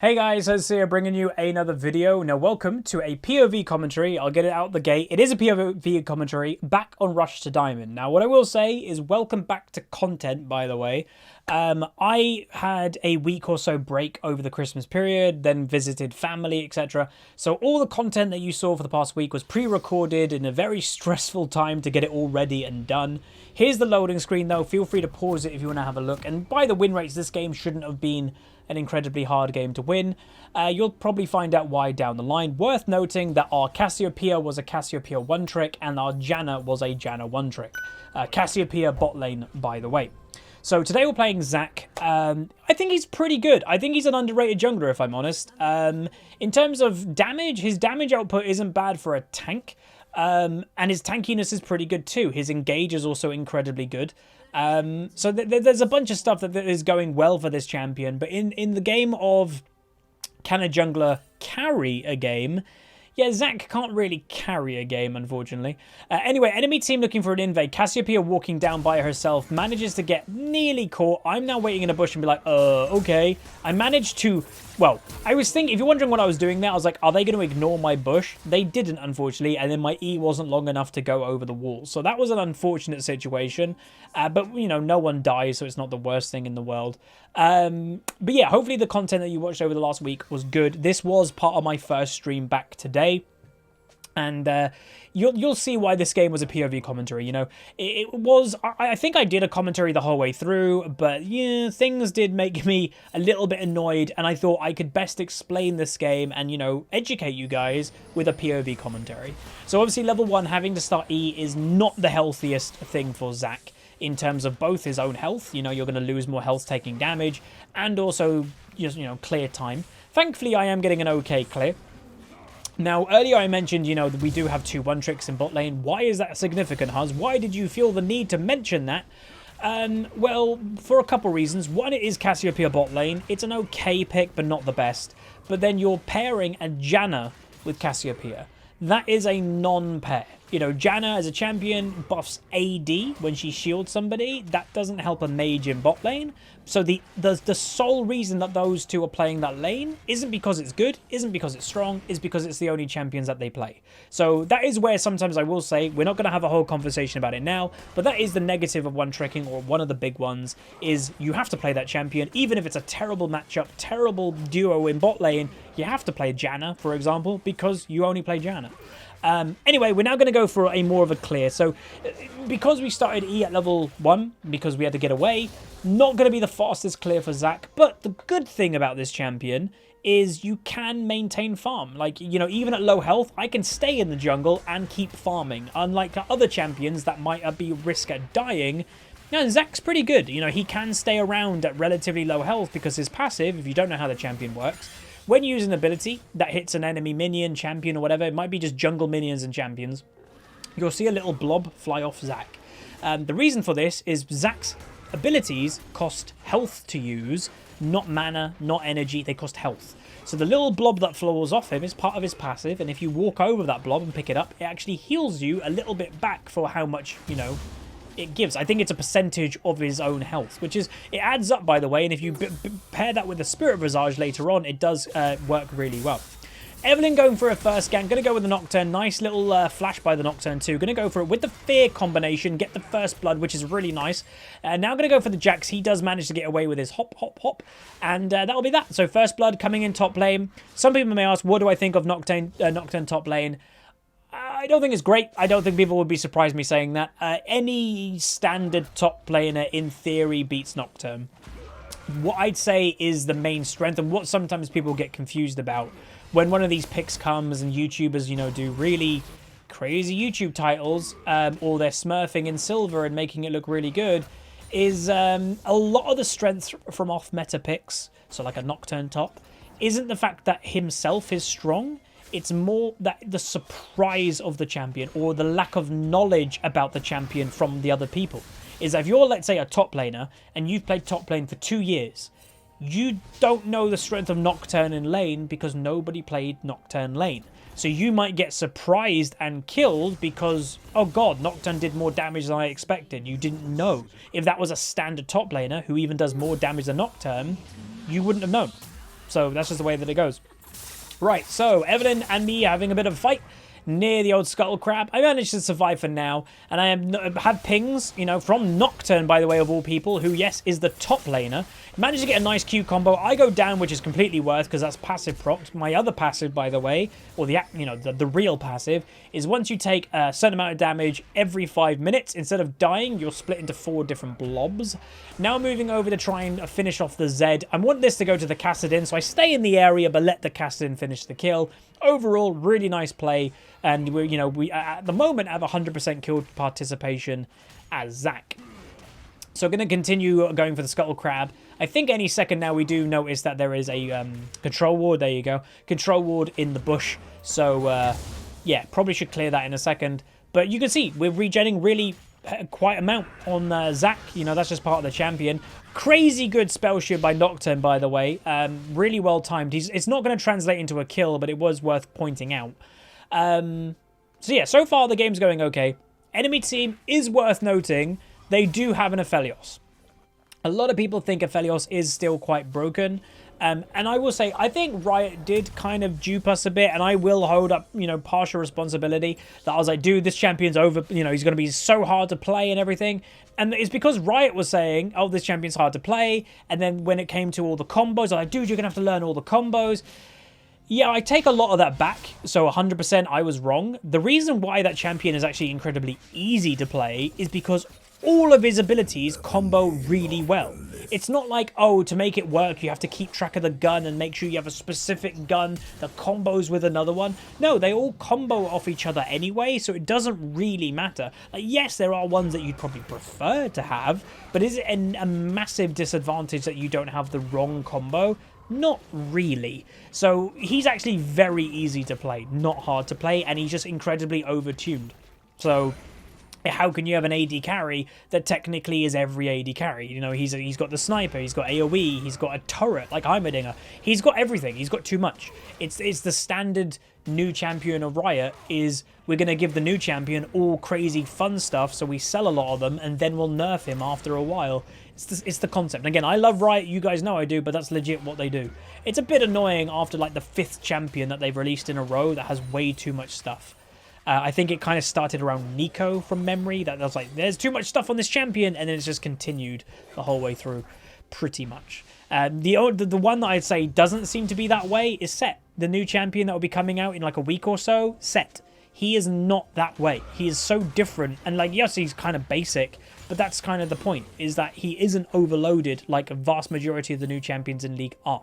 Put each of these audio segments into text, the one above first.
Hey guys, Huzzy here bringing you another video. Now welcome to a POV commentary. I'll get it out the gate. It is a POV commentary back on Rush to Diamond. Now what I will say is welcome back to content, by the way. I had a week or so break over the Christmas period, then visited family, etc. So all the content that you saw for the past week was pre-recorded in a very stressful time to get it all ready and done. Here's the loading screen though. Feel free to pause it if you want to have a look. And by the win rates, this game shouldn't have been an incredibly hard game to win. You'll probably find out why down the line. Worth noting that our Cassiopeia was a Cassiopeia 1-trick and our Janna was a Janna 1-trick. Cassiopeia bot lane, by the way. So today we're playing ZAC. I think he's pretty good. I think he's an underrated jungler, if I'm honest. In terms of damage, his damage output isn't bad for a tank. And his tankiness is pretty good too. His engage is also incredibly good. So there's a bunch of stuff that is going well for this champion. But in the game of can a jungler carry a game? Yeah, ZAC can't really carry a game, unfortunately. Anyway, enemy team looking for an invade. Cassiopeia walking down by herself. Manages to get nearly caught. I'm now waiting in a bush and be like, okay. I managed to... Well, I was thinking, if you're wondering what I was doing there, I was like, are they going to ignore my bush? They didn't, unfortunately, and then my E wasn't long enough to go over the wall. So that was an unfortunate situation. But, you know, no one dies, so it's not the worst thing in the world. But yeah, hopefully the content that you watched over the last week was good. This was part of my first stream back today. And you'll see why this game was a POV commentary. You know, it was... I think I did a commentary the whole way through, but yeah, things did make me a little bit annoyed, and I thought I could best explain this game and, you know, educate you guys with a POV commentary. So obviously level 1, having to start E is not the healthiest thing for ZAC in terms of both his own health. You know, you're going to lose more health taking damage, and also, just, you know, clear time. Thankfully, I am getting an okay clear. Now, earlier I mentioned, you know, that we do have 2 1-tricks in bot lane. Why is that significant, Huz? Why did you feel the need to mention that? Well, for a couple reasons. One, it is Cassiopeia bot lane. It's an okay pick, but not the best. But then you're pairing a Janna with Cassiopeia. That is a non-pair. You know, Janna as a champion buffs AD when she shields somebody. That doesn't help a mage in bot lane. So the sole reason that those two are playing that lane isn't because it's good, isn't because it's strong, is because it's the only champions that they play. So that is where sometimes I will say, we're not going to have a whole conversation about it now, but that is the negative of one-tricking, or one of the big ones, is you have to play that champion, even if it's a terrible matchup, terrible duo in bot lane, you have to play Janna, for example, because you only play Janna. Anyway, we're now going to go for a more of a clear. So, because we started E at level 1, because we had to get away, not going to be the fastest clear for ZAC. But the good thing about this champion is you can maintain farm. Like, you know, even at low health, I can stay in the jungle and keep farming. Unlike other champions that might be risk at dying. Now, ZAC's pretty good. You know, he can stay around at relatively low health because his passive, if you don't know how the champion works, when you use an ability that hits an enemy minion, champion, or whatever, it might be just jungle minions and champions, you'll see a little blob fly off ZAC. The reason for this is ZAC's abilities cost health to use, not mana, not energy, they cost health. So the little blob that falls off him is part of his passive, and if you walk over that blob and pick it up, it actually heals you a little bit back for how much, you know, it gives. I think it's a percentage of his own health, which is, it adds up, by the way, and if you pair that with the Spirit Visage later on, it does work really well. Evelyn going for a first gank, going to go with the Nocturne, nice little flash by the Nocturne too, going to go for it with the Fear combination, get the first blood, which is really nice. Now going to go for the Jax, he does manage to get away with his hop, hop, hop, and that'll be that. So first blood coming in top lane. Some people may ask, what do I think of Nocturne top lane? I don't think it's great. I don't think people would be surprised me saying that. Any standard top laner, in theory, beats Nocturne. What I'd say is the main strength, and what sometimes people get confused about, when one of these picks comes and YouTubers, you know, do really crazy YouTube titles, or they're smurfing in silver and making it look really good, is a lot of the strength from off-meta picks, so like a Nocturne top, isn't the fact that himself is strong. It's more that the surprise of the champion, or the lack of knowledge about the champion from the other people. Is that if you're, let's say, a top laner, and you've played top lane for 2 years, you don't know the strength of Nocturne in lane because nobody played Nocturne lane. So you might get surprised and killed because, oh god, Nocturne did more damage than I expected. You didn't know. If that was a standard top laner who even does more damage than Nocturne, you wouldn't have known. So that's just the way that it goes. Right, so Evelyn and me having a bit of a fight near the old Scuttle Crab. I managed to survive for now, and I have pings, you know, from Nocturne, by the way, of all people, who, yes, is the top laner. Managed to get a nice Q combo. I go down, which is completely worth, because that's passive proc. My other passive, by the way, or the, you know, the real passive, is once you take a certain amount of damage every 5 minutes, instead of dying, you'll split into 4 different blobs. Now moving over to try and finish off the Zed. I want this to go to the Kassadin, so I stay in the area, but let the Kassadin finish the kill. Overall, really nice play, and we at the moment have 100% kill participation as ZAC. So going to continue going for the Scuttle Crab. I think any second now we do notice that there is a control ward. There you go, control ward in the bush. So yeah, probably should clear that in a second. But you can see we're regenning really quite amount on ZAC. You know, that's just part of the champion. Crazy good spell shield by Nocturne, by the way. Really well timed. It's not going to translate into a kill, but it was worth pointing out. So yeah, so far the game's going okay. Enemy team is worth noting. They do have an Aphelios. A lot of people think Aphelios is still quite broken. And I will say, I think Riot did kind of dupe us a bit, and I will hold up, you know, partial responsibility. That I was like, dude, this champion's over, you know, he's going to be so hard to play and everything. And it's because Riot was saying, oh, this champion's hard to play. And then when it came to all the combos, I was like, dude, you're going to have to learn all the combos. Yeah, I take a lot of that back, so 100% I was wrong. The reason why that champion is actually incredibly easy to play is because all of his abilities combo really well. It's not like, oh, to make it work, you have to keep track of the gun and make sure you have a specific gun that combos with another one. No, they all combo off each other anyway, so it doesn't really matter. Like, yes, there are ones that you'd probably prefer to have, but is it a massive disadvantage that you don't have the wrong combo? Not really. So he's actually very easy to play, not hard to play, and he's just incredibly overtuned. So how can you have an AD carry that technically is every AD carry? You know, he's got the sniper, he's got AoE, he's got a turret like Heimerdinger. He's got everything. He's got too much. It's the standard new champion of Riot is we're going to give the new champion all crazy fun stuff, so we sell a lot of them, and then we'll nerf him after a while. It's the concept. And again, I love Riot, you guys know I do, but that's legit what they do. It's a bit annoying after like the 5th champion that they've released in a row that has way too much stuff. I think it kind of started around Nico from memory. That was like, there's too much stuff on this champion, and then it's just continued the whole way through, pretty much. The one that I'd say doesn't seem to be that way is Set. The new champion that will be coming out in like a week or so, Set. He is not that way. He is so different, and like, yes, he's kind of basic, but that's kind of the point, is that he isn't overloaded like a vast majority of the new champions in League are.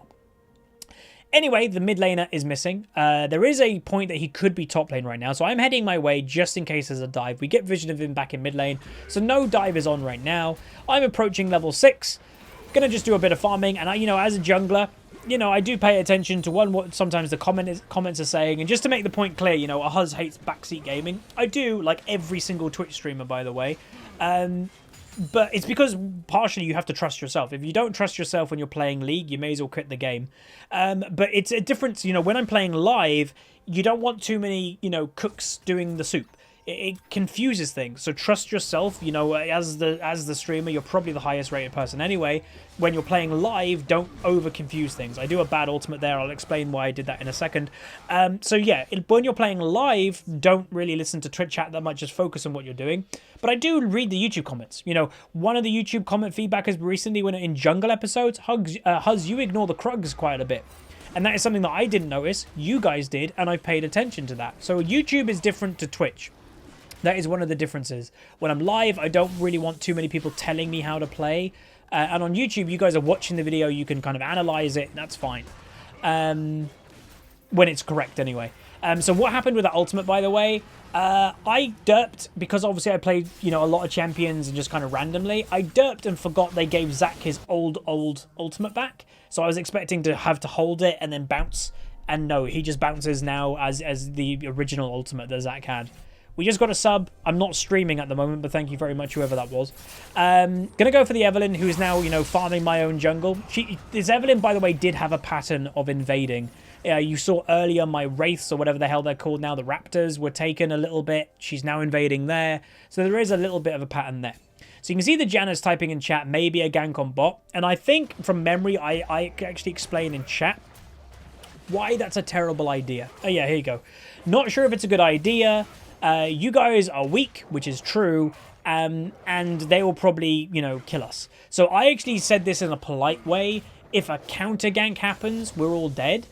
Anyway, the mid laner is missing. There is a point that he could be top lane right now, so I'm heading my way just in case there's a dive. We get vision of him back in mid lane, so no dive is on right now. I'm approaching level 6. Gonna just do a bit of farming, and you know, as a jungler, you know, I do pay attention to what sometimes the comments are saying, and just to make the point clear, you know, a Huz hates backseat gaming. I do, like every single Twitch streamer, by the way. But it's because partially you have to trust yourself. If you don't trust yourself when you're playing League, you may as well quit the game. But it's a difference, you know, when I'm playing live, you don't want too many, you know, cooks doing the soup. It confuses things. So trust yourself, you know, as the streamer, you're probably the highest rated person anyway. When you're playing live, don't over confuse things. I do a bad ultimate there. I'll explain why I did that in a second. So yeah, when you're playing live, don't really listen to Twitch chat that much. Just focus on what you're doing. But I do read the YouTube comments. You know, one of the YouTube comment feedback has recently, when in jungle episodes, Huz, you ignore the Krugs quite a bit. And that is something that I didn't notice. You guys did, and I've paid attention to that. So YouTube is different to Twitch. That is one of the differences. When I'm live, I don't really want too many people telling me how to play. And on YouTube, you guys are watching the video. You can kind of analyze it. That's fine. When it's correct, anyway. So what happened with that ultimate, by the way? I derped, because obviously I played, you know, a lot of champions and just kind of randomly. I derped and forgot they gave ZAC his old ultimate back. So I was expecting to have to hold it and then bounce. And no, he just bounces now as the original ultimate that ZAC had. We just got a sub. I'm not streaming at the moment, but thank you very much, whoever that was. Gonna go for the Evelyn, who is now, you know, farming my own jungle. This Evelyn, by the way, did have a pattern of invading. You saw earlier my Wraiths, or whatever the hell they're called now, the Raptors, were taken a little bit. She's now invading there. So there is a little bit of a pattern there. So you can see the Janna's typing in chat, maybe a gank on bot. And I think, from memory, I actually explained in chat why that's a terrible idea. Oh yeah, here you go. Not sure if it's a good idea. You guys are weak, which is true. And they will probably, you know, kill us. So I actually said this in a polite way. If a counter gank happens, we're all dead.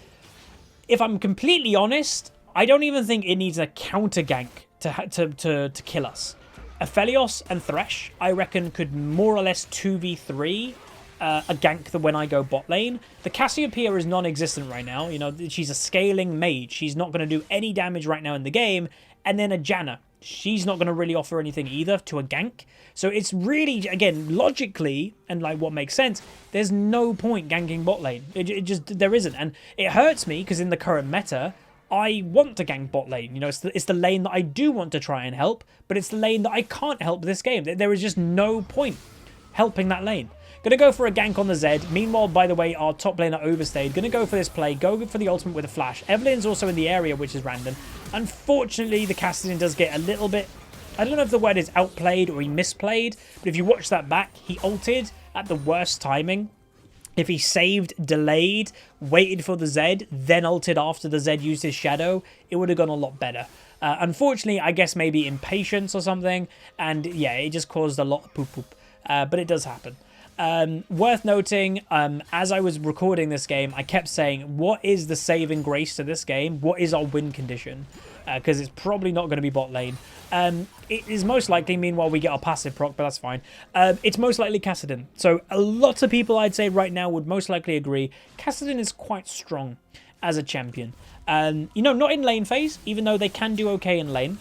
If I'm completely honest, I don't even think it needs a counter gank to kill us. Aphelios and Thresh, I reckon, could more or less 2v3 a gank that when I go bot lane. The Cassiopeia is non-existent right now. You know, she's a scaling mage. She's not going to do any damage right now in the game. And then a Janna. She's not going to really offer anything either to a gank. So it's really, again, logically, and like what makes sense, there's no point ganking bot lane. It just, there isn't. And it hurts me because in the current meta, I want to gank bot lane. You know, it's the lane that I do want to try and help, but it's the lane that I can't help this game. There is just no point helping that lane. Gonna go for a gank on the Zed. Meanwhile, by the way, our top laner overstayed. Gonna go for this play. Go for the ultimate with a flash. Evelyn's also in the area, which is random. Unfortunately, the Kassadin does get a little bit... I don't know if the word is outplayed or he misplayed, but if you watch that back, he ulted at the worst timing. If he saved, delayed, waited for the Zed, then ulted after the Zed used his shadow, it would have gone a lot better. Unfortunately, I guess maybe impatience or something, and yeah, it just caused a lot of poop-poop. But it does happen. Worth noting, as I was recording this game, I kept saying, what is the saving grace to this game? What is our win condition? Because it's probably not going to be bot lane. It is most likely, meanwhile, we get our passive proc, but that's fine. It's most likely Kassadin. So a lot of people, I'd say, right now would most likely agree Kassadin is quite strong as a champion. You know, not in lane phase, even though they can do okay in lane.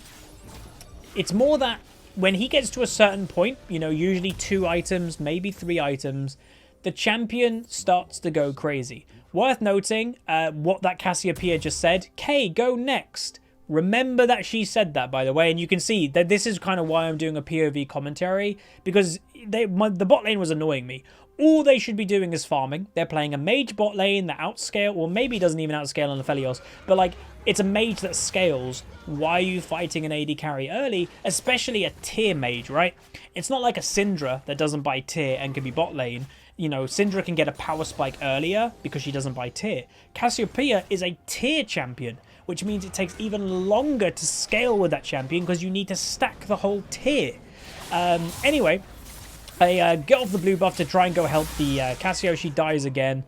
It's more that when he gets to a certain point, you know, usually 2 items, maybe 3 items, the champion starts to go crazy. Worth noting, what that Cassiopeia just said, Kay, go next. Remember that she said that, by the way, and you can see that this is kind of why I'm doing a POV commentary, because the bot lane was annoying me. All they should be doing is farming. They're playing a mage bot lane that outscale, or maybe doesn't even outscale on the Aphelios, but like, it's a mage that scales. Why are you fighting an AD carry early? Especially a tier mage, right? It's not like a Syndra that doesn't buy tier and can be bot lane. You know, Syndra can get a power spike earlier because she doesn't buy tier. Cassiopeia is a tier champion, which means it takes even longer to scale with that champion because you need to stack the whole tier. Anyway, I get off the blue buff to try and go help the Cassio. She dies again.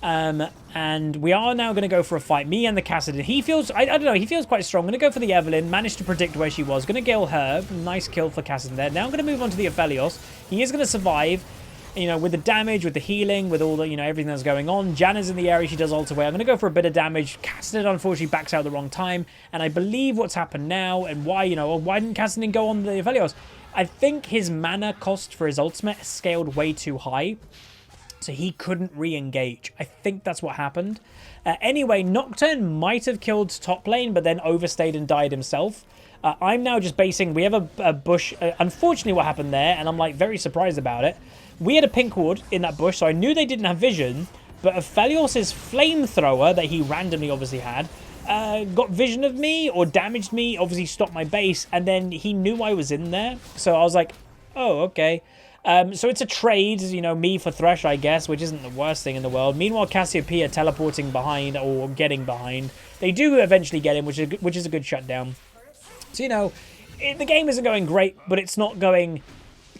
And we are now going to go for a fight. Me and the Kassadin. He feels, I don't know, he feels quite strong. I'm going to go for the Evelyn. Managed to predict where she was. Going to kill her. Nice kill for Kassadin there. Now I'm going to move on to the Aphelios. He is going to survive. You know, with the damage, with the healing, with all the, you know, everything that's going on. Janna's in the area. She does ult away. I'm going to go for a bit of damage. Kassadin, unfortunately, backs out at the wrong time. And I believe what's happened now and why, you know, why didn't Kassadin go on the Aphelios? I think his mana cost for his ultimate scaled way too high. So he couldn't re-engage. I think that's what happened. Anyway, Nocturne might have killed top lane, but then overstayed and died himself. I'm now just basing... We have a bush. Unfortunately, what happened there, and I'm like very surprised about it. We had a pink ward in that bush, so I knew they didn't have vision. But Aphelios' flamethrower that he randomly obviously had got vision of me or damaged me, obviously stopped my base, and then he knew I was in there. So I was like, oh, okay. So it's a trade, you know, me for Thresh, I guess, which isn't the worst thing in the world. Meanwhile, Cassiopeia teleporting behind or getting behind. They do eventually get him, which is a good shutdown. So, you know, the game isn't going great, but it's not going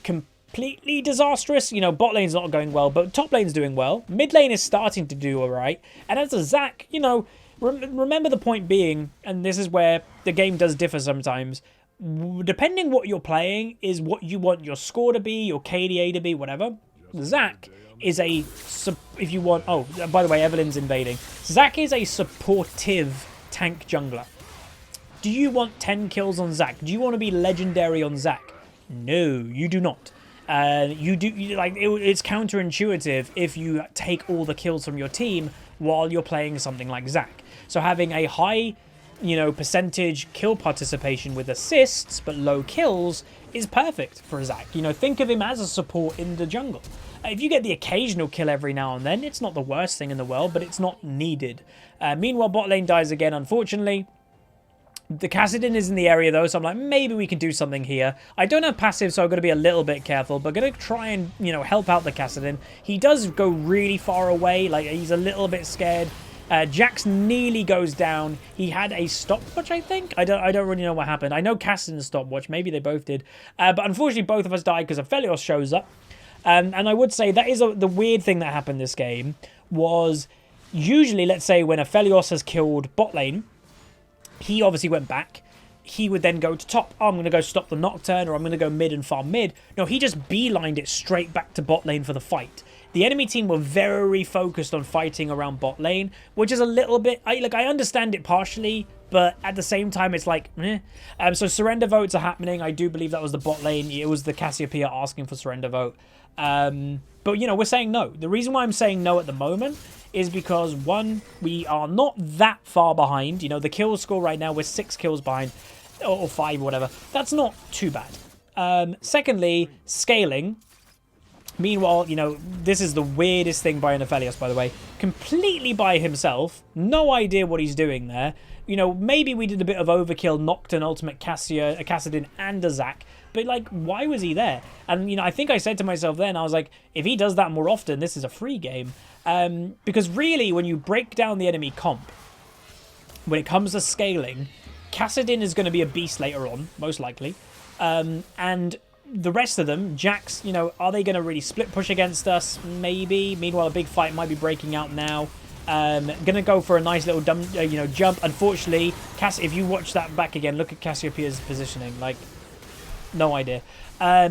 completely disastrous. You know, bot lane's not going well, but top lane's doing well. Mid lane is starting to do all right. And as a ZAC, you know, remember the point being, and this is where the game does differ sometimes, depending what you're playing is what you want your score to be, your KDA to be, whatever. ZAC is a, if you want, oh, by the way, Evelyn's invading. ZAC is a supportive tank jungler. Do you want 10 kills on ZAC? Do you want to be legendary on ZAC? No, you do not. It's counterintuitive if you take all the kills from your team while you're playing something like ZAC. So having a high, you know, percentage kill participation with assists but low kills is perfect for ZAC. You know, think of him as a support in the jungle. If you get the occasional kill every now and then, it's not the worst thing in the world, but it's not needed. Meanwhile, bot lane dies again, unfortunately. The Kassadin is in the area though, so I'm like, maybe we can do something here. I don't have passive, so I've got to be a little bit careful, but going to try and, you know, help out the Kassadin. He does go really far away, like he's a little bit scared. Jax nearly goes down. He had a stopwatch, I think. I don't really know what happened. I know Kassadin's stopwatch. Maybe they both did. But unfortunately, both of us died because Aphelios shows up. And I would say that is the weird thing that happened this game was usually, let's say, when Aphelios has killed bot lane, he obviously went back. He would then go to top. Oh, I'm going to go stop the Nocturne, or I'm going to go mid and farm mid. No, he just beelined it straight back to bot lane for the fight. The enemy team were very focused on fighting around bot lane, which is a little bit... I understand it partially, but at the same time, it's like, meh. So surrender votes are happening. I do believe that was the bot lane. It was the Cassiopeia asking for surrender vote. But, you know, we're saying no. The reason why I'm saying no at the moment is because, one, we are not that far behind. You know, the kill score right now, we're 6 kills behind, or 5, or whatever. That's not too bad. Secondly, scaling. Meanwhile, you know, this is the weirdest thing by Aphelios, by the way. Completely by himself. No idea what he's doing there. You know, maybe we did a bit of overkill, Nocturne, Ultimate Kassadin, and a ZAC. But, like, why was he there? And, you know, I think I said to myself then, I was like, if he does that more often, this is a free game. Because really, when you break down the enemy comp, when it comes to scaling, Kassadin is going to be a beast later on, most likely. And the rest of them, Jax, you know, are they going to really split push against us? Maybe. Meanwhile, a big fight might be breaking out now. Gonna go for a nice little jump. Unfortunately, if you watch that back again, look at Cassiopeia's positioning. Like, no idea.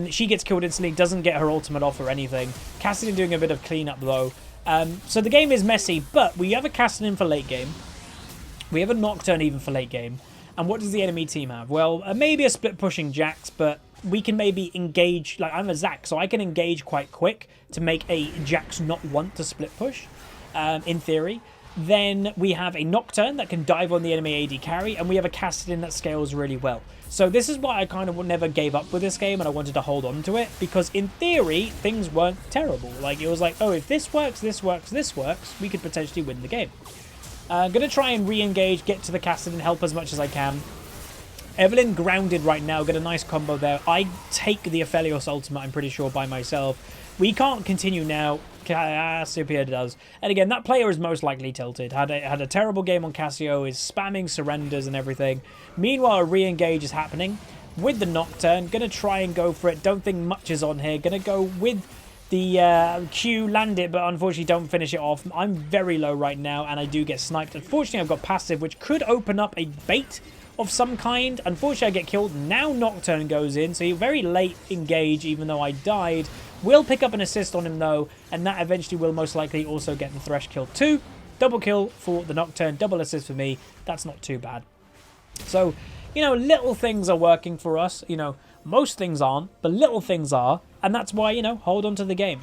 She gets killed instantly, doesn't get her ultimate off or anything. Kassadin doing a bit of cleanup though. So the game is messy, but we have a Kassadin for late game. We have a Nocturne even for late game. And what does the enemy team have? Well, maybe a split pushing Jax, but we can maybe engage. Like, I'm a ZAC, so I can engage quite quick to make a Jax not want to split push, in theory. Then we have a Nocturne that can dive on the enemy AD carry, and we have a Kassadin that scales really well. So this is why I kind of never gave up with this game, and I wanted to hold on to it, because in theory, things weren't terrible. Like, it was like, oh, if this works, this works, this works, we could potentially win the game. I'm going to try and re-engage, get to the Kassadin, help as much as I can. Evelyn grounded right now, get a nice combo there. I take the Aphelios ultimate, I'm pretty sure, by myself. We can't continue now. Cassiopeia does. And again, that player is most likely tilted. Had a terrible game on Cassio, is spamming surrenders and everything. Meanwhile, a re-engage is happening with the Nocturne. Gonna try and go for it. Don't think much is on here. Gonna go with the Q, land it, but unfortunately don't finish it off. I'm very low right now, and I do get sniped. Unfortunately, I've got passive, which could open up a bait of some kind. Unfortunately, I get killed. Now Nocturne goes in, so you very late engage, even though I died. Will pick up an assist on him, though, and that eventually will most likely also get the Thresh kill too. Double kill for the Nocturne, double assist for me. That's not too bad. So, you know, little things are working for us. You know, most things aren't, but little things are, and that's why, you know, hold on to the game.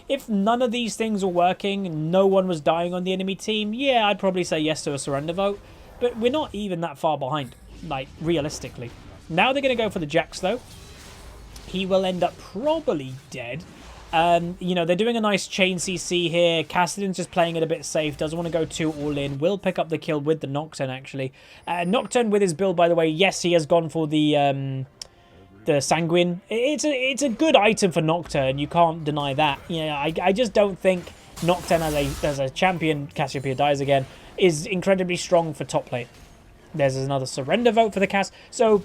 If none of these things were working, no one was dying on the enemy team, yeah, I'd probably say yes to a surrender vote, but we're not even that far behind, like, realistically. Now they're going to go for the Jax, though. He will end up probably dead. You know, they're doing a nice chain CC here. Kassadin's just playing it a bit safe. Doesn't want to go too all in. Will pick up the kill with the Nocturne, actually. Nocturne with his build, by the way. Yes, he has gone for the Sanguine. It's a good item for Nocturne. You can't deny that. Yeah, I just don't think Nocturne as a champion, Cassiopeia dies again, is incredibly strong for top lane. There's another surrender vote for the Cass. So,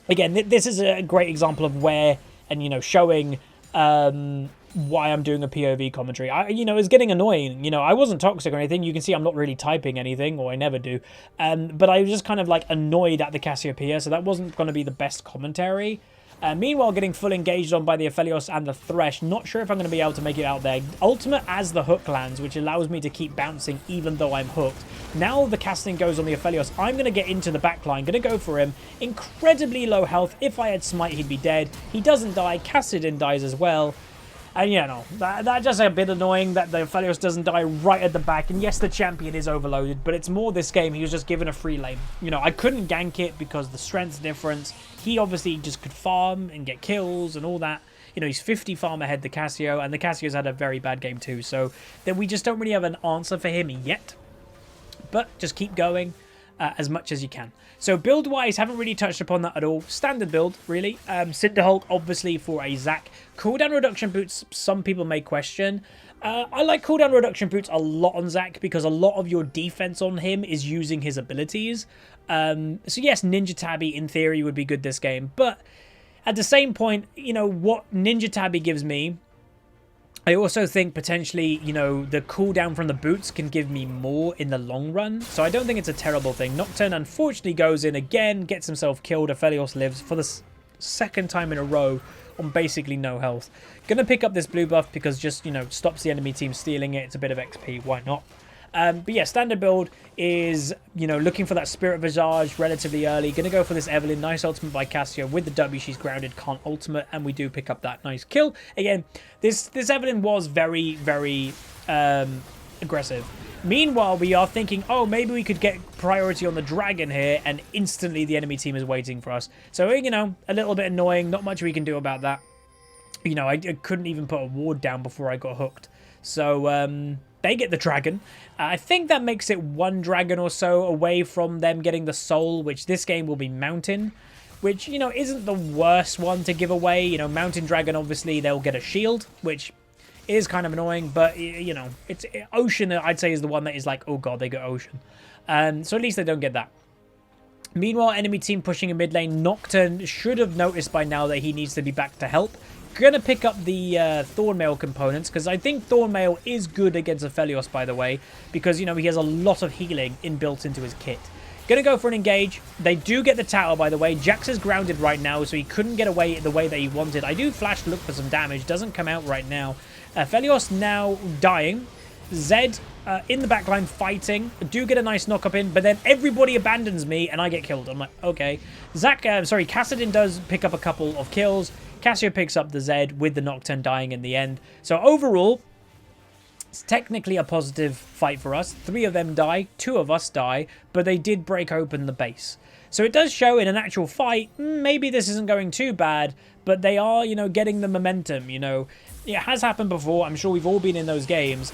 again, this is a great example of where, and, you know, showing why I'm doing a POV commentary. You know, it's getting annoying. You know, I wasn't toxic or anything. You can see I'm not really typing anything, or I never do. But I was just kind of, like, annoyed at the Cassiopeia, so that wasn't going to be the best commentary. Meanwhile, getting full engaged on by the Aphelios and the Thresh. Not sure if I'm going to be able to make it out there. Ultimate as the hook lands, which allows me to keep bouncing even though I'm hooked. Now the casting goes on the Aphelios. I'm going to get into the backline. Going to go for him. Incredibly low health. If I had Smite, he'd be dead. He doesn't die. Kassadin dies as well. And yeah, no, that's just a bit annoying that the Aphelios doesn't die right at the back. And yes, the champion is overloaded, but it's more this game. He was just given a free lane. You know, I couldn't gank it because the strength's difference. He obviously just could farm and get kills and all that. You know, he's 50 farm ahead the Cassio, and the Cassio's had a very bad game too. So then we just don't really have an answer for him yet. But just keep going. as much as you can. So build-wise, haven't really touched upon that at all. Standard build, really. Cinderhulk, obviously, for a ZAC. Cooldown reduction boots, some people may question. I like cooldown reduction boots a lot on ZAC because a lot of your defense on him is using his abilities. So yes, Ninja Tabby, in theory, would be good this game. But at the same point, you know, what Ninja Tabby gives me, I also think potentially, you know, the cooldown from the boots can give me more in the long run. So I don't think it's a terrible thing. Nocturne unfortunately goes in again, gets himself killed. Aphelios lives for the second time in a row on basically no health. Gonna pick up this blue buff because just, you know, stops the enemy team stealing it. It's a bit of XP. Why not? But yeah, standard build is, you know, looking for that Spirit Visage relatively early. Going to go for this Evelyn. Nice ultimate by Cassio. With the W, she's grounded, can't ultimate, and we do pick up that nice kill. Again, this Evelyn was very, very aggressive. Meanwhile, we are thinking, oh, maybe we could get priority on the dragon here, and instantly the enemy team is waiting for us. So, you know, a little bit annoying. Not much we can do about that. You know, I couldn't even put a ward down before I got hooked. So, they get the dragon. I think that makes it one dragon or so away from them getting the soul, which this game will be mountain, which, you know, isn't the worst one to give away. You know, mountain dragon, obviously, they'll get a shield, which is kind of annoying, but, you know, it's ocean, I'd say, is the one that is like, oh god, they got ocean. So at least they don't get that. Meanwhile, enemy team pushing in mid lane. Nocturne should have noticed by now that he needs to be back to help. Gonna pick up the Thornmail components because I think Thornmail is good against Aphelios, by the way, because, you know, he has a lot of healing inbuilt into his kit. Gonna go for an engage. They do get the tower, by the way. Jax is grounded right now, so he couldn't get away the way that he wanted. I do flash to look for some damage. Doesn't come out right now. Aphelios now dying. Zed in the backline fighting. Do get a nice knock up in, but then everybody abandons me and I get killed. I'm like, okay. Kassadin does pick up a couple of kills. Cassio picks up the Zed with the Nocturne dying in the end. So overall, it's technically a positive fight for us. 3 of them die, 2 of us die, but they did break open the base. So it does show in an actual fight, maybe this isn't going too bad, but they are, you know, getting the momentum, you know. It has happened before. I'm sure we've all been in those games.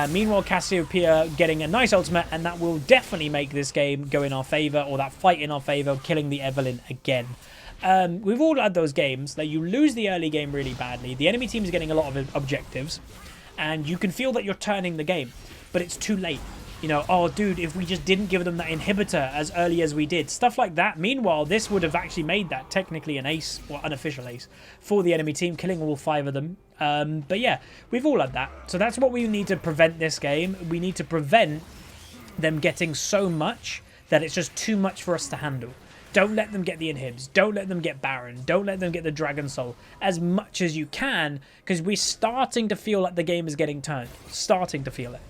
Meanwhile, Cassiopeia getting a nice ultimate, and that will definitely make this game go in our favor, or that fight in our favor, killing the Evelyn again. We've all had those games that you lose the early game really badly. The enemy team is getting a lot of objectives, and you can feel that you're turning the game, but it's too late. You know, oh, dude, if we just didn't give them that inhibitor as early as we did. Stuff like that. Meanwhile, this would have actually made that technically an ace, or unofficial ace, for the enemy team, killing all 5 of them. But yeah, we've all had that. So that's what we need to prevent this game. We need to prevent them getting so much that it's just too much for us to handle. Don't let them get the inhibs. Don't let them get Baron. Don't let them get the Dragon Soul as much as you can, because we're starting to feel like the game is getting turned. Starting to feel it.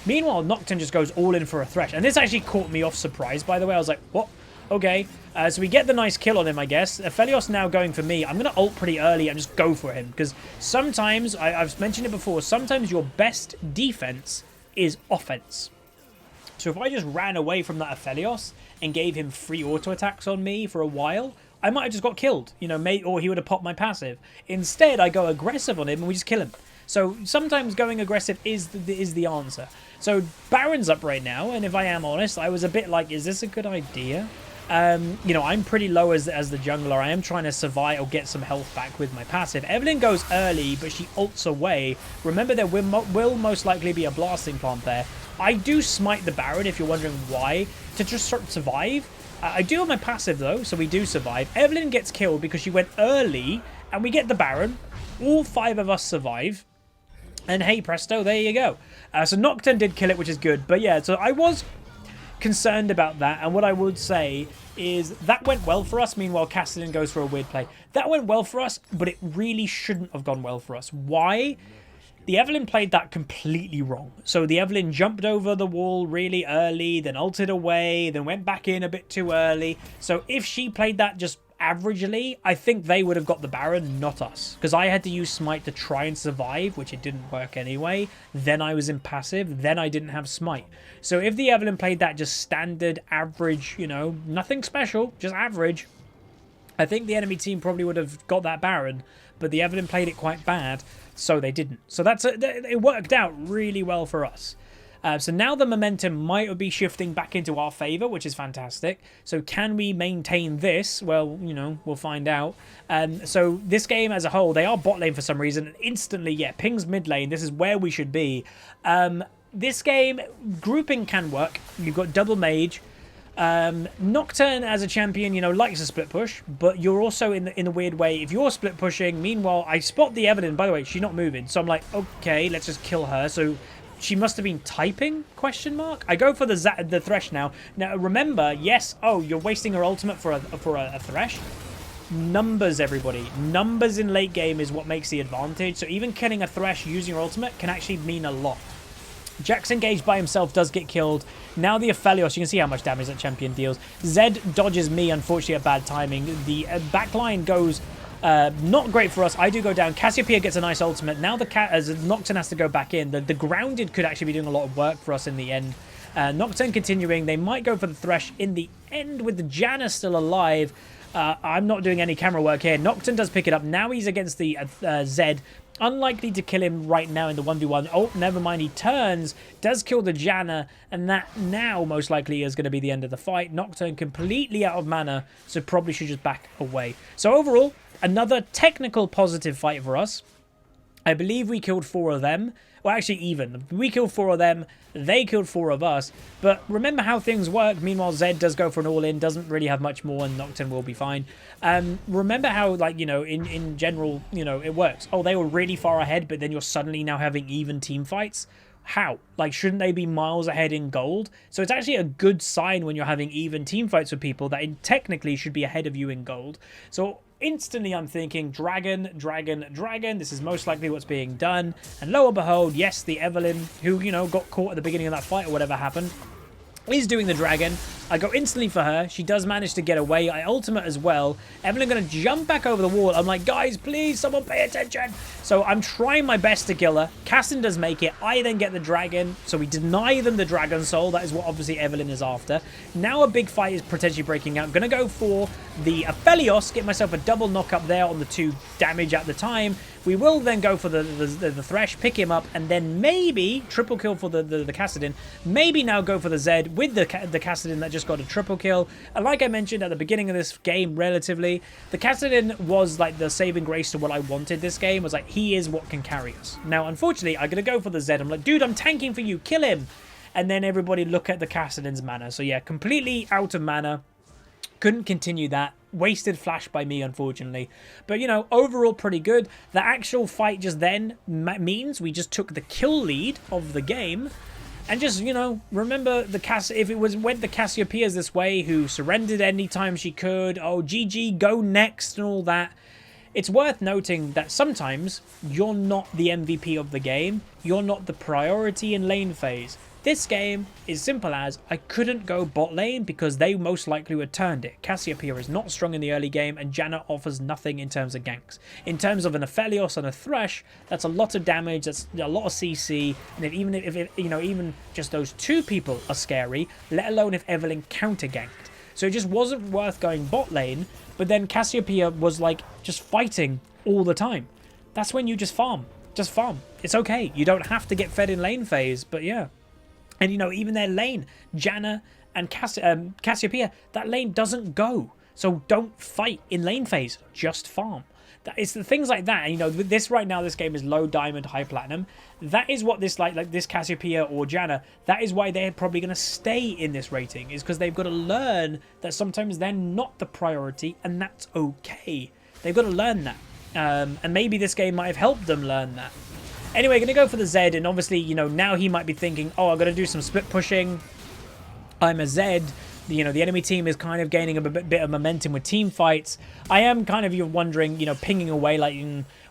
Meanwhile, Nocturne just goes all in for a Thresh. And this actually caught me off surprise, by the way. I was like, what? Okay. So we get the nice kill on him, I guess. Aphelios now going for me. I'm going to ult pretty early and just go for him. Because sometimes, I've mentioned it before, sometimes your best defense is offense. So if I just ran away from that Aphelios and gave him free auto attacks on me for a while, I might have just got killed, you know, or he would have popped my passive. Instead, I go aggressive on him and we just kill him. So sometimes going aggressive is the answer. So Baron's up right now, and if I am honest, I was a bit like, is this a good idea? You know, I'm pretty low as the jungler. I am trying to survive or get some health back with my passive. Evelyn goes early, but she ults away. Remember, there will most likely be a blasting plant there. I do smite the Baron, if you're wondering why, to just sort of survive. I do have my passive, though, so we do survive. Evelyn gets killed because she went early, and we get the Baron. All 5 of us survive. And hey, presto, there you go. So Nocturne did kill it, which is good. But yeah, so I was concerned about that. And what I would say is that went well for us. Meanwhile, Kassadin goes for a weird play. That went well for us, but it really shouldn't have gone well for us. Why? The Evelyn played that completely wrong. So the Evelyn jumped over the wall really early, then ulted away, then went back in a bit too early. So if she played that just averagely, I think they would have got the Baron, not us. Because I had to use Smite to try and survive, which it didn't work anyway. Then I was in passive, then I didn't have Smite. So if the Evelyn played that just standard, average, you know, nothing special, just average, I think the enemy team probably would have got that Baron. But the Evelyn played it quite bad, so they didn't. So it worked out really well for us. So now the momentum might be shifting back into our favor, which is fantastic. So can we maintain this? Well, you know, we'll find out. So this game as a whole, they are bot lane for some reason. Instantly, yeah, pings mid lane. This is where we should be. This game, grouping can work. You've got double mage. Nocturne as a champion, you know, likes a split push, but you're also in the weird way. If you're split pushing, meanwhile, I spot the Evelyn. By the way, she's not moving. So I'm like, okay, let's just kill her. So she must have been typing, question mark. I go for the Thresh now. Now, remember, yes, oh, you're wasting her ultimate for a Thresh. Numbers, everybody. Numbers in late game is what makes the advantage. So even killing a Thresh using your ultimate can actually mean a lot. Jax engaged by himself does get killed. Now the Aphelios, you can see how much damage that champion deals. Zed dodges me, unfortunately, at bad timing. The backline goes not great for us. I do go down. Cassiopeia gets a nice ultimate. Now as Nocturne has to go back in. The grounded could actually be doing a lot of work for us in the end. Nocturne continuing. They might go for the Thresh in the end with the Janna still alive. I'm not doing any camera work here. Nocturne does pick it up. Now he's against the Zed. Unlikely to kill him right now in the 1v1. Oh, never mind. He turns, does kill the Janna, and that now most likely is going to be the end of the fight. Nocturne completely out of mana, so probably should just back away. So overall, another technical positive fight for us. I believe we killed 4 of them. Well, actually, even. We killed 4 of them. They killed 4 of us. But remember how things work. Meanwhile, Zed does go for an all-in. Doesn't really have much more, and Nocturne will be fine. Remember how, like, you know, in general, you know, it works. Oh, they were really far ahead, but then you're suddenly now having even team fights. How? Like, shouldn't they be miles ahead in gold? So it's actually a good sign when you're having even team fights with people that technically should be ahead of you in gold. So instantly I'm thinking dragon, dragon, dragon. This is most likely what's being done. And lo and behold, yes, the Evelyn, who, you know, got caught at the beginning of that fight or whatever happened, is doing the dragon. I go instantly for her. She does manage to get away. I ultimate as well. Evelyn going to jump back over the wall. I'm like, guys, please, someone pay attention. So I'm trying my best to kill her. Cassin does make it. I then get the dragon. So we deny them the dragon soul. That is what obviously Evelyn is after. Now a big fight is potentially breaking out. I'm going to go for the Aphelios. Get myself a double knock up there on the 2 damage at the time. We will then go for the Thresh, pick him up, and then maybe triple kill for the Kassadin. Maybe now go for the Zed with the Kassadin that just got a triple kill. And like I mentioned at the beginning of this game, relatively, the Kassadin was like the saving grace to what I wanted this game. Was like, he is what can carry us. Now, unfortunately, I'm going to go for the Zed. I'm like, dude, I'm tanking for you. Kill him. And then everybody look at the Kassadin's mana. So yeah, completely out of mana. Couldn't continue that. Wasted flash by me, unfortunately. But, you know, overall pretty good. The actual fight just then means we just took the kill lead of the game. And just, you know, remember if it went the Cassiopeia's this way, who surrendered anytime she could. Oh, GG, go next and all that. It's worth noting that sometimes you're not the MVP of the game. You're not the priority in lane phase. This game is simple as I couldn't go bot lane because they most likely would turned it. Cassiopeia is not strong in the early game and Janna offers nothing in terms of ganks. In terms of an Aphelios and a Thresh, that's a lot of damage, that's a lot of CC, and even just those 2 people are scary, let alone if Evelyn counter ganked. So it just wasn't worth going bot lane, but then Cassiopeia was like just fighting all the time. That's when you just farm. Just farm. It's okay. You don't have to get fed in lane phase, but yeah. And, you know, even their lane, Janna and Cassiopeia, that lane doesn't go. So don't fight in lane phase. Just farm. It's the things like that. And, you know, this right now, this game is low diamond, high platinum. That is what this, like this Cassiopeia or Janna, that is why they're probably going to stay in this rating. Is because they've got to learn that sometimes they're not the priority. And that's okay. They've got to learn that. And maybe this game might have helped them learn that. Anyway, going to go for the Zed, and obviously, you know, now he might be thinking, oh, I've got to do some split pushing. I'm a Zed. You know, the enemy team is kind of gaining a bit of momentum with team fights. I am kind of, you're wondering, you know, pinging away like,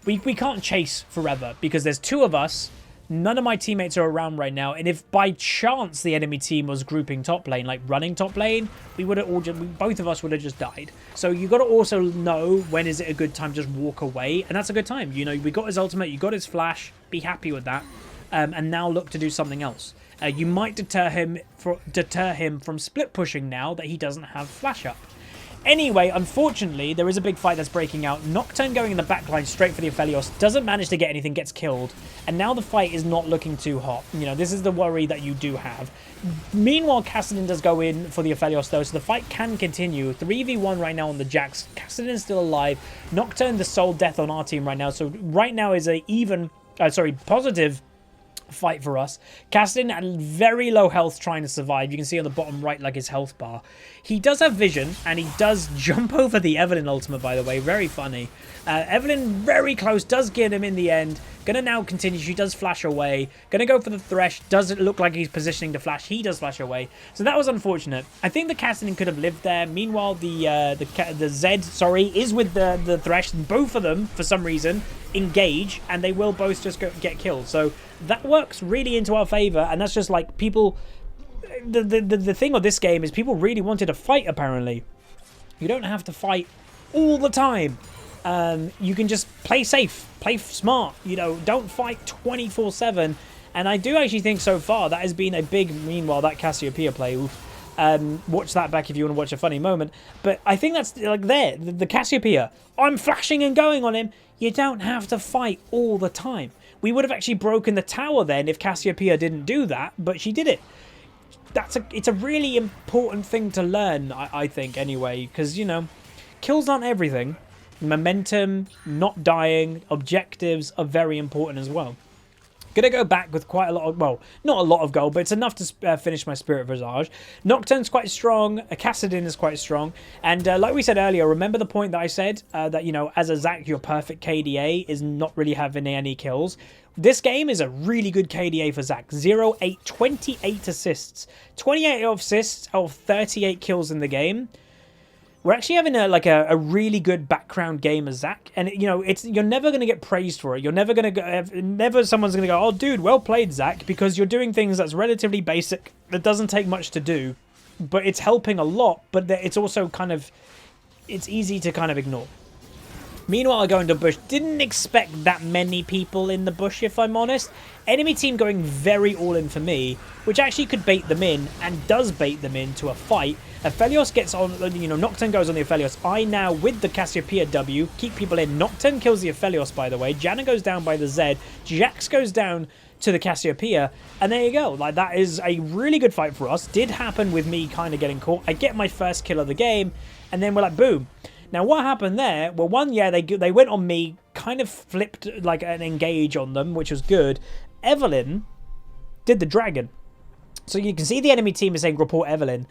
we can't chase forever because there's 2 of us. None of my teammates are around right now, and if by chance the enemy team was grouping top lane, like running top lane, both of us would have just died. So you got to also know when is it a good time to just walk away, and that's a good time. You know, we got his ultimate, you got his flash, be happy with that, and now look to do something else. You might deter him from split pushing now that he doesn't have flash up. Anyway, unfortunately, there is a big fight that's breaking out. Nocturne going in the backline straight for the Aphelios, doesn't manage to get anything, gets killed. And now the fight is not looking too hot. You know, this is the worry that you do have. Meanwhile, Kassadin does go in for the Aphelios though, so the fight can continue. 3v1 right now on the Jax. Kassadin's still alive. Nocturne, the sole death on our team right now. So right now is a positive fight for us. Kassadin at very low health trying to survive. You can see on the bottom right like his health bar. He does have vision and he does jump over the Evelyn ultimate, by the way. Very funny. Evelyn very close, does get him in the end. Gonna now continue. She does flash away. Gonna go for the Thresh. Doesn't look like he's positioning to flash. He does flash away. So that was unfortunate. I think the Kassadin could have lived there. Meanwhile, the Zed, is with the Thresh. Both of them, for some reason, engage, and they will both just get killed. So that works really into our favor, and that's just like people. The thing with this game is people really wanted to fight. Apparently, you don't have to fight all the time. You can just play safe, play smart, you know, don't fight 24/7. And I do actually think so far that has been a big, meanwhile, that Cassiopeia play, watch that back if you want to watch a funny moment. But I think that's like the Cassiopeia, I'm flashing and going on him. You don't have to fight all the time. We would have actually broken the tower then if Cassiopeia didn't do that, but she did it. It's a really important thing to learn, I think, anyway, because, you know, kills aren't everything. Momentum, not dying, objectives are very important as well. Gonna go back with quite a lot of, well, not a lot of gold, but it's enough to finish my Spirit Visage. Nocturne's quite strong, Kassadin is quite strong, and like we said earlier, remember the point that I said, that, you know, as a ZAC, your perfect KDA is not really having any kills. This game is a really good KDA for ZAC. 0, 8, 28 assists. 28 assists out of 38 kills in the game. We're actually having a really good background game as ZAC, and you know you're never going to get praised for it. You're never going to never someone's going to go, oh dude, well played ZAC, because you're doing things that's relatively basic, that doesn't take much to do, but it's helping a lot. But it's also it's easy to kind of ignore. Meanwhile, I go into bush. Didn't expect that many people in the bush, if I'm honest. Enemy team going very all in for me, which actually could bait them in, and does bait them into a fight. Aphelios gets on, you know, Nocturne goes on the Aphelios. I now, with the Cassiopeia W, keep people in. Nocturne kills the Aphelios, by the way. Janna goes down by the Zed. Jax goes down to the Cassiopeia. And there you go. Like, that is a really good fight for us. Did happen with me kind of getting caught. I get my first kill of the game, and then we're like, boom. Now, what happened there? Well, one, yeah, they went on me, kind of flipped like an engage on them, which was good. Evelyn did the dragon. So you can see the enemy team is saying, report Evelyn.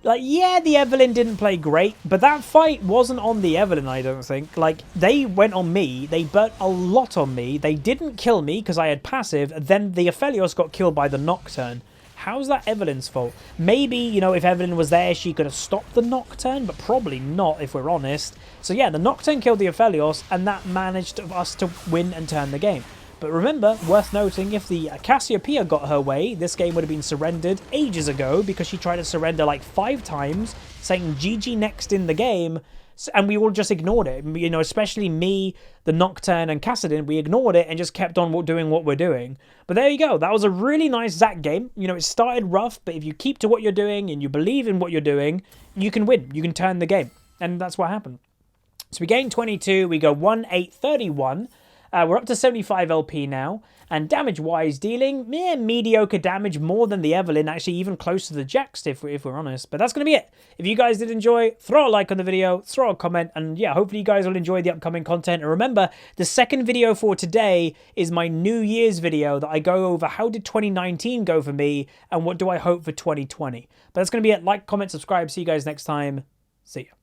Like, yeah, the Evelyn didn't play great, but that fight wasn't on the Evelyn, I don't think. Like, they went on me. They burnt a lot on me. They didn't kill me because I had passive. Then the Aphelios got killed by the Nocturne. How's that Evelyn's fault? Maybe, you know, if Evelyn was there, she could have stopped the Nocturne, but probably not, if we're honest. So yeah, the Nocturne killed the Aphelios, and that managed us to win and turn the game. But remember, worth noting, if the Cassiopeia got her way, this game would have been surrendered ages ago, because she tried to surrender like 5 times, saying GG next in the game, and we all just ignored it. You know, especially me, the Nocturne, and Kassadin, we ignored it and just kept on doing what we're doing. But there you go. That was a really nice ZAC game. You know, it started rough, but if you keep to what you're doing and you believe in what you're doing, you can win. You can turn the game. And that's what happened. So we gained 22. We go 1-8-31. We're up to 75 LP now, and damage-wise, dealing mediocre damage, more than the Evelyn, actually even close to the Jax, if we're honest. But that's going to be it. If you guys did enjoy, throw a like on the video, throw a comment, and yeah, hopefully you guys will enjoy the upcoming content. And remember, the second video for today is my New Year's video that I go over how did 2019 go for me, and what do I hope for 2020. But that's going to be it. Like, comment, subscribe. See you guys next time. See ya.